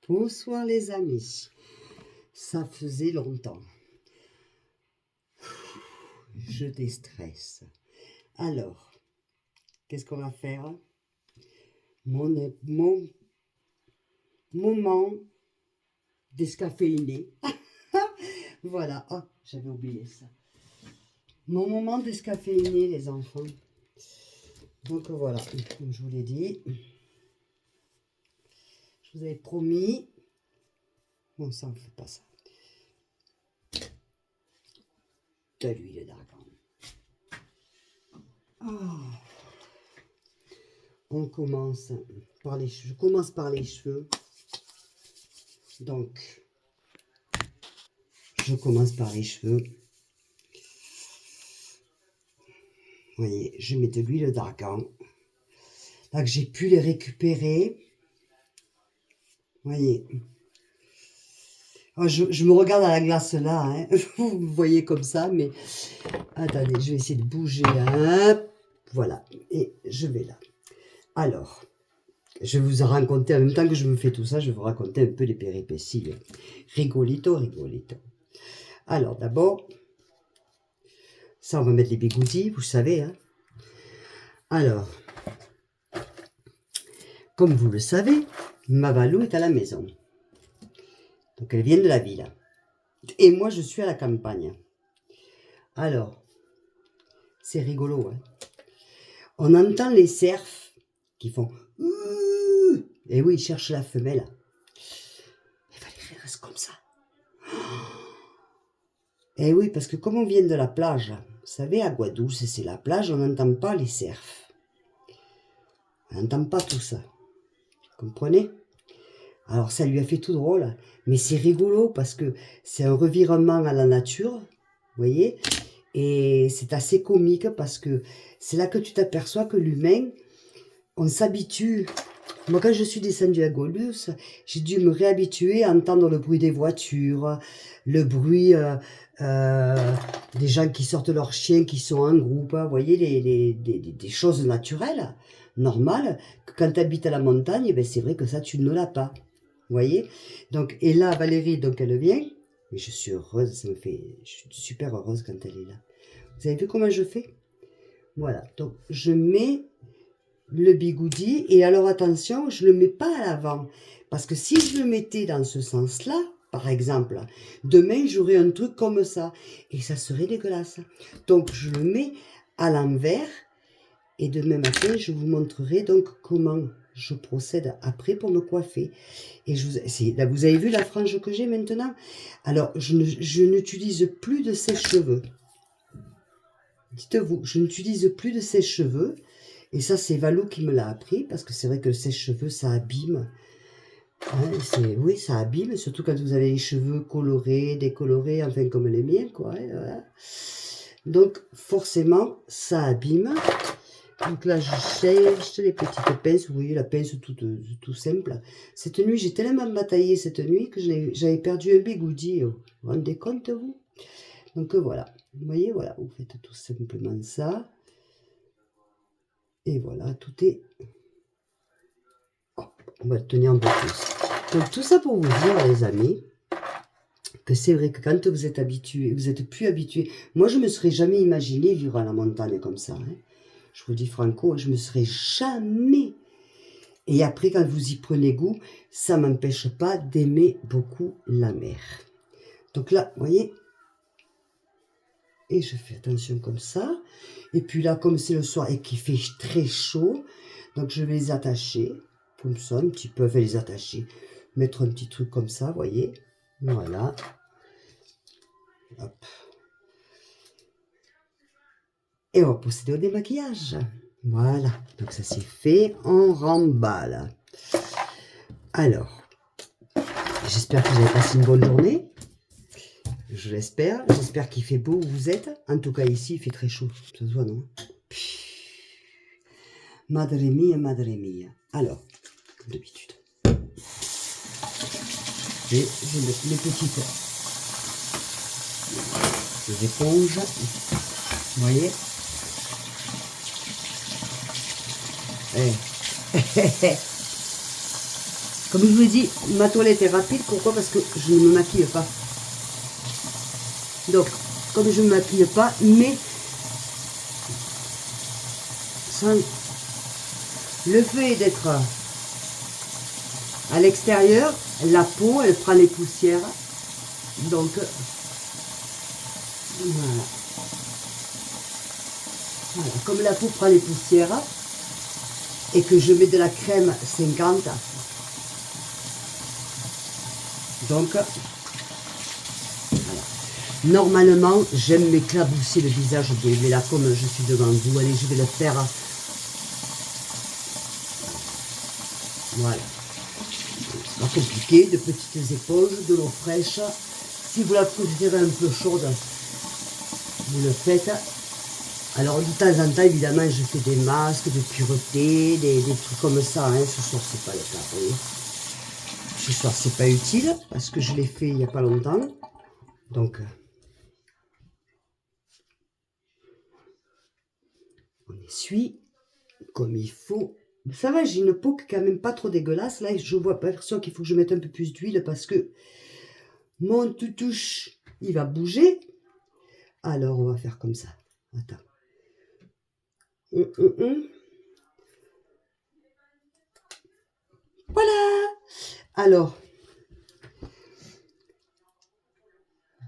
Bonsoir les amis, ça faisait longtemps, je déstresse. Alors, qu'est-ce qu'on va faire? Mon moment descaféiné. Voilà, oh, j'avais oublié ça. Mon moment descaféiné les enfants. Donc voilà, comme je vous l'ai dit, je vous avais promis, bon ça on ne fait pas ça, de l'huile d'argan. Oh. On commence par les cheveux. Je commence par les cheveux. Donc, je commence par les cheveux. Vous voyez, je mets de l'huile d'argan. Là que j'ai pu les récupérer. Vous voyez. Oh, je me regarde à la glace là. Hein. Vous me voyez comme ça, mais attendez, je vais essayer de bouger. Hein. Voilà. Et je vais là. Alors, je vais vous raconter, en même temps que je me fais tout ça, je vais vous raconter un peu les péripéties. Rigolito, rigolito. Alors, d'abord, ça, on va mettre les bigoudis, vous savez. Hein. Alors, comme vous le savez, ma Valou est à la maison. Donc, elle vient de la ville. Et moi, je suis à la campagne. Alors, c'est rigolo. Hein. On entend les cerfs qui font... Et oui, ils cherchent la femelle. Et Valérie reste comme ça. Et oui, parce que comme on vient de la plage, vous savez, à Guadeloupe, c'est la plage, on n'entend pas les cerfs. On n'entend pas tout ça. Vous comprenez? Alors ça lui a fait tout drôle, mais c'est rigolo parce que c'est un revirement à la nature, vous voyez, et c'est assez comique parce que c'est là que tu t'aperçois que l'humain, on s'habitue. Moi quand je suis descendue à Golus, j'ai dû me réhabituer à entendre le bruit des voitures, le bruit des gens qui sortent leurs chiens, qui sont en groupe, vous voyez, des choses naturelles, normales, que quand tu habites à la montagne, ben c'est vrai que ça tu ne l'as pas. Vous voyez? Donc, et là, Valérie, donc elle vient. Et je suis heureuse, ça me fait... Je suis super heureuse quand elle est là. Vous avez vu comment je fais? Voilà. Donc, je mets le bigoudi. Et alors, attention, je ne le mets pas à l'avant. Parce que si je le mettais dans ce sens-là, par exemple, demain, j'aurais un truc comme ça. Et ça serait dégueulasse. Donc, je le mets à l'envers. Et demain matin, je vous montrerai donc comment je procède après pour me coiffer. Et là, vous avez vu la frange que j'ai maintenant? Alors, je n'utilise plus de sèche-cheveux. Dites-vous, je n'utilise plus de sèche-cheveux. Et ça, c'est Valou qui me l'a appris, parce que c'est vrai que le sèche-cheveux, ça abîme. Hein, oui, ça abîme, surtout quand vous avez les cheveux colorés, décolorés, enfin comme les miens, quoi. Hein, voilà. Donc, forcément, ça abîme. Donc là, je cherche les petites pinces. Vous voyez, la pince tout simple. Cette nuit, j'ai tellement bataillé cette nuit que j'avais perdu un bigoudi. Vous vous rendez compte, vous? Donc voilà. Vous voyez, voilà. Vous faites tout simplement ça. Et voilà, tout est... Oh, on va le tenir un peu plus. Donc tout ça pour vous dire, les amis, que c'est vrai que quand vous êtes habitué, vous êtes plus habitué. Moi, je me serais jamais imaginé vivre à la montagne comme ça. Hein. Je vous dis franco, je me serais jamais... Et après, quand vous y prenez goût, ça ne m'empêche pas d'aimer beaucoup la mer. Donc là, vous voyez, et je fais attention comme ça. Et puis là, comme c'est le soir et qu'il fait très chaud, donc je vais les attacher, comme ça, un petit peu, enfin les attacher, mettre un petit truc comme ça, vous voyez, voilà. Hop. Et on va procéder au démaquillage. Voilà, donc ça c'est fait, on remballe. Alors, j'espère que vous avez passé une bonne journée. Je l'espère. J'espère qu'il fait beau où vous êtes. En tout cas, ici, il fait très chaud. Ça se voit, non? Madre mia, madre mia. Alors, comme d'habitude. Et je mets les petites éponges. Vous voyez? Comme je vous ai dit, ma toilette est rapide. Pourquoi? Parce que je ne me maquille pas. Donc, comme je ne me maquille pas, mais sans le fait d'être à l'extérieur, la peau, elle prend les poussières. Donc, voilà. Voilà. Comme la peau prend les poussières et que je mets de la crème 50, donc, voilà. Normalement, j'aime m'éclabousser le visage d'eau, mais là, comme je suis devant vous, allez, je vais le faire. Voilà. C'est pas compliqué, de petites éponges, de l'eau fraîche. Si vous la préférez un peu chaude, vous le faites. Alors, de temps en temps, évidemment, je fais des masques de pureté, des trucs comme ça. Hein. Ce soir, c'est pas le cas, vous voyez. Ce soir, c'est pas utile, parce que je l'ai fait il n'y a pas longtemps. Donc, on essuie comme il faut. Ça va, j'ai une peau qui est quand même pas trop dégueulasse. Là, je vois perso qu'il faut que je mette un peu plus d'huile parce que mon toutouche, il va bouger. Alors, on va faire comme ça. Attends. Voilà. Alors,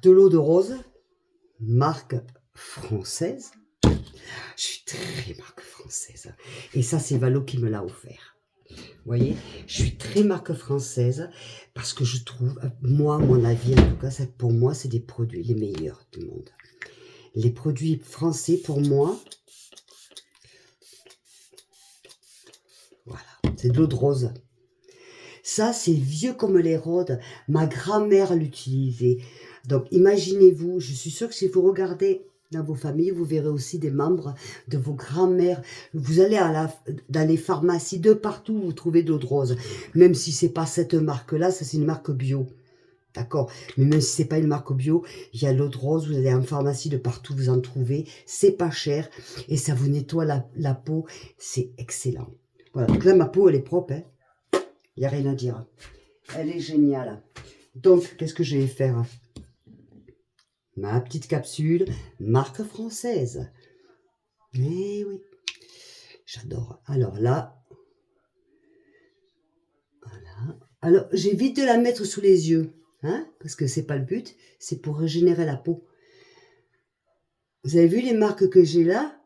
de l'eau de rose, marque française. Je suis très marque française. Et ça, c'est Valo qui me l'a offert. Vous voyez, je suis très marque française parce que je trouve, moi, mon avis en tout cas, pour moi, c'est des produits les meilleurs du monde. Les produits français, pour moi, voilà, c'est de l'eau de rose. Ça, c'est vieux comme les rhodes. Ma grand-mère l'utilisait. Donc, imaginez-vous, je suis sûre que si vous regardez dans vos familles, vous verrez aussi des membres de vos grands-mères. Vous allez dans les pharmacies, de partout, vous trouvez de l'eau de rose. Même si c'est pas cette marque-là, ça c'est une marque bio. D'accord? Mais même si c'est pas une marque bio, il y a l'eau de rose, vous allez en pharmacie de partout, vous en trouvez. C'est pas cher et ça vous nettoie la peau. C'est excellent. Voilà, donc là, ma peau, elle est propre. Hein. Il n'y a rien à dire. Elle est géniale. Donc, qu'est-ce que je vais faire? Ma petite capsule, marque française. Eh oui, j'adore. Alors là, voilà. Alors, j'évite de la mettre sous les yeux, hein, parce que c'est pas le but. C'est pour régénérer la peau. Vous avez vu les marques que j'ai là?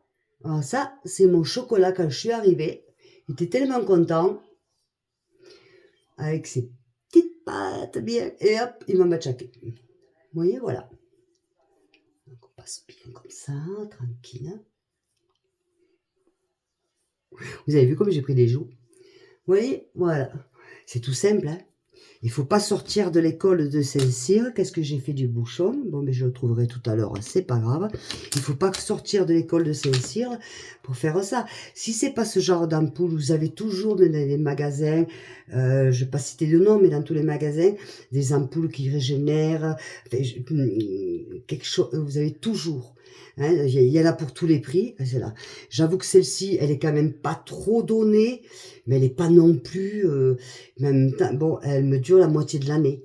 Alors ça, c'est mon chocolat quand je suis arrivée. Il était tellement content. Avec ses petites pattes bien. Et hop, il m'a machaqué. Vous voyez, voilà. Donc on passe bien comme ça, tranquille. Vous avez vu comme j'ai pris des joues? Vous voyez, voilà. C'est tout simple, hein. Il ne faut pas sortir de l'école de Saint-Cyr. Qu'est-ce que j'ai fait du bouchon? Bon, mais je le trouverai tout à l'heure, c'est pas grave. Il ne faut pas sortir de l'école de Saint-Cyr pour faire ça. Si c'est pas ce genre d'ampoule, vous avez toujours dans les magasins, je ne vais pas citer de nom, mais dans tous les magasins, des ampoules qui régénèrent, quelque chose, vous avez toujours. Hein, il y en a pour tous les prix. J'avoue que celle-ci, elle est quand même pas trop donnée, mais elle n'est pas non plus, même temps, bon, elle me dure la moitié de l'année.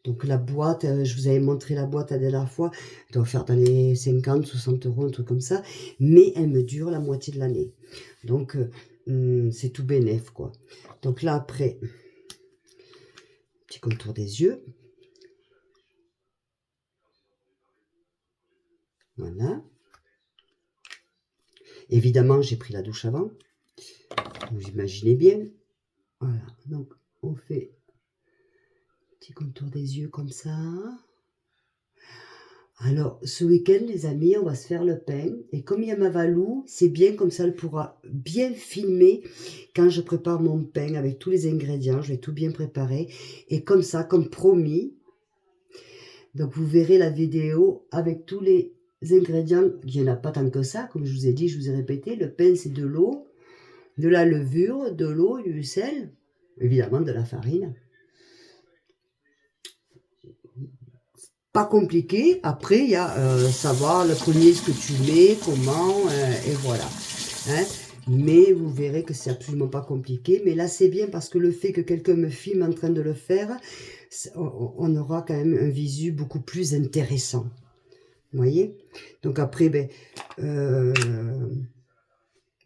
Donc la boîte, je vous avais montré la boîte la dernière fois, elle doit faire dans les 50, 60 euros, un truc comme ça, mais elle me dure la moitié de l'année. Donc c'est tout bénef, quoi. Donc là, après, petit contour des yeux. Voilà. Évidemment, j'ai pris la douche avant. Vous imaginez bien. Voilà. Donc, on fait petit contour des yeux comme ça. Alors, ce week-end, les amis, on va se faire le pain. Et comme il y a ma Valou, c'est bien comme ça, elle pourra bien filmer quand je prépare mon pain avec tous les ingrédients. Je vais tout bien préparer. Et comme ça, comme promis, donc vous verrez la vidéo avec tous les ingrédients. Il n'y en a pas tant que ça, comme je vous ai dit, je vous ai répété. Le pain, c'est de l'eau, de la levure, de l'eau, du sel, évidemment de la farine. Pas compliqué. Après, il y a savoir le premier ce que tu mets, comment, et voilà. Hein. Mais vous verrez que c'est absolument pas compliqué. Mais là, c'est bien parce que le fait que quelqu'un me filme en train de le faire, on aura quand même un visu beaucoup plus intéressant. Vous voyez? Donc après, ben,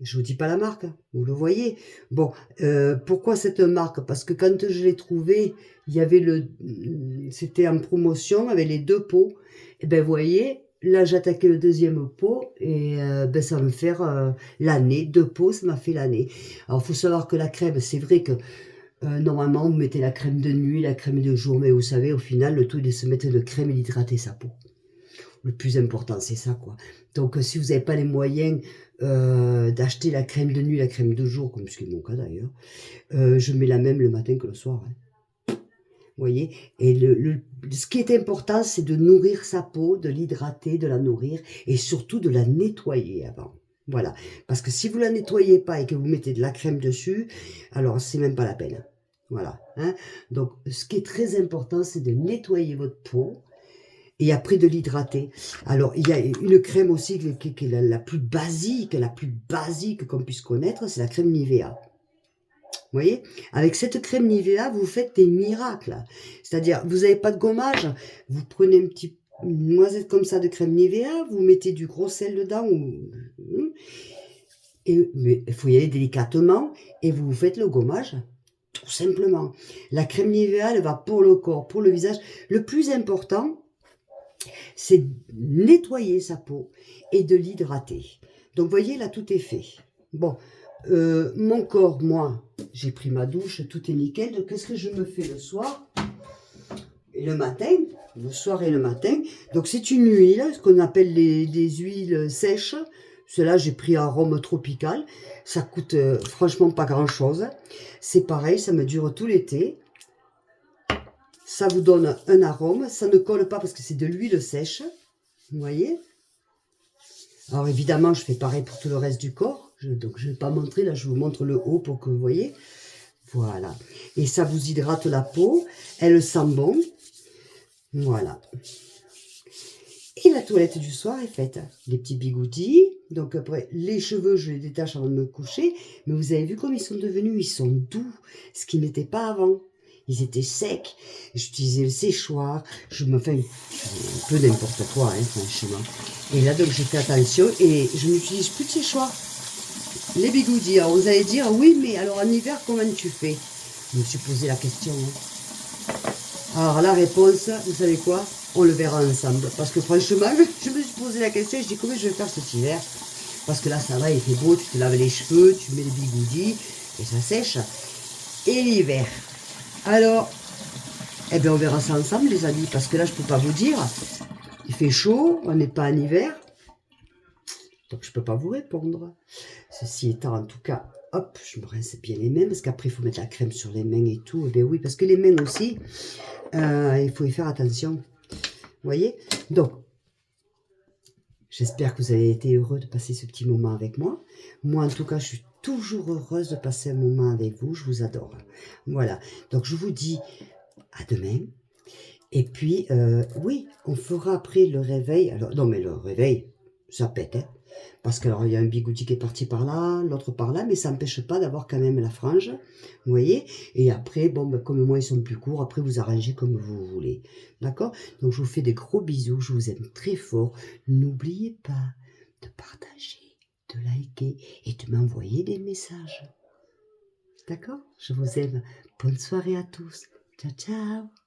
je vous dis pas la marque, hein, vous le voyez. Bon, pourquoi cette marque? Parce que quand je l'ai trouvé, il y avait c'était en promotion avec les 2 pots. Et ben, vous voyez, là j'ai attaqué le 2e pot et ben, ça va me faire l'année. 2 pots, ça m'a fait l'année. Alors, il faut savoir que la crème, c'est vrai que normalement, vous mettez la crème de nuit, la crème de jour, mais vous savez, au final, le tout est de se mettre de crème et d'hydrater sa peau. Le plus important, c'est ça, quoi. Donc, si vous n'avez pas les moyens d'acheter la crème de nuit, la crème de jour, comme ce qui est mon cas d'ailleurs, je mets la même le matin que le soir. Hein. Vous voyez? Et ce qui est important, c'est de nourrir sa peau, de l'hydrater, de la nourrir, et surtout de la nettoyer avant. Voilà. Parce que si vous la nettoyez pas et que vous mettez de la crème dessus, alors c'est même pas la peine. Voilà. Hein? Donc, ce qui est très important, c'est de nettoyer votre peau, et après de l'hydrater. Alors, il y a une crème aussi qui est la plus basique qu'on puisse connaître, c'est la crème Nivea. Vous voyez? Avec cette crème Nivea, vous faites des miracles. C'est-à-dire, vous n'avez pas de gommage, vous prenez une noisette comme ça de crème Nivea, vous mettez du gros sel dedans, mais il faut y aller délicatement, et vous faites le gommage, tout simplement. La crème Nivea, elle va pour le corps, pour le visage. Le plus important, c'est nettoyer sa peau et de l'hydrater. Donc, vous voyez, là, tout est fait. Bon, mon corps, moi, j'ai pris ma douche, tout est nickel. Donc, qu'est-ce que je me fais le soir et le matin? Le soir et le matin. Donc, c'est une huile, ce qu'on appelle des huiles sèches. Cela, j'ai pris arôme tropical. Ça coûte franchement pas grand-chose. C'est pareil, ça me dure tout l'été. Ça vous donne un arôme. Ça ne colle pas parce que c'est de l'huile sèche. Vous voyez? Alors évidemment, je fais pareil pour tout le reste du corps. Donc je ne vais pas montrer, là je vous montre le haut pour que vous voyez. Voilà. Et ça vous hydrate la peau. Elle sent bon. Voilà. Et la toilette du soir est faite. Les petits bigoudis. Donc après, les cheveux, je les détache avant de me coucher. Mais vous avez vu comme ils sont devenus? Ils sont doux. Ce qui n'était pas avant. Ils étaient secs. J'utilisais le séchoir. Je me fais un peu n'importe quoi, hein, franchement. Et là, donc, j'ai fait attention et je n'utilise plus de séchoir. Les bigoudis. Alors, vous allez dire, oui, mais alors en hiver, comment tu fais? Je me suis posé la question. Hein. Alors, la réponse, vous savez quoi? On le verra ensemble. Parce que franchement, je me suis posé la question et je dis, comment je vais faire cet hiver? Parce que là, ça va, il fait beau, tu te laves les cheveux, tu mets les bigoudis et ça sèche. Et l'hiver. Alors, eh bien, on verra ça ensemble, les amis, parce que là, je ne peux pas vous dire. Il fait chaud, on n'est pas en hiver. Donc, je ne peux pas vous répondre. Ceci étant, en tout cas, hop, je me rince bien les mains, parce qu'après, il faut mettre la crème sur les mains et tout. Eh bien, oui, parce que les mains aussi, il faut y faire attention. Vous voyez? Donc, j'espère que vous avez été heureux de passer ce petit moment avec moi. Moi, en tout cas, je suis toujours heureuse de passer un moment avec vous. Je vous adore. Voilà. Donc, je vous dis à demain. Et puis, oui, on fera après le réveil. Alors, non, mais le réveil, ça pète, hein. Parce qu'il y a un bigoudi qui est parti par là, l'autre par là, mais ça n'empêche pas d'avoir quand même la frange. Vous voyez? Et après, bon, ben, comme moi, ils sont plus courts, après, vous arrangez comme vous voulez. D'accord? Donc, je vous fais des gros bisous. Je vous aime très fort. N'oubliez pas de partager, de liker et de m'envoyer des messages. D'accord? Je vous aime. Bonne soirée à tous. Ciao, ciao.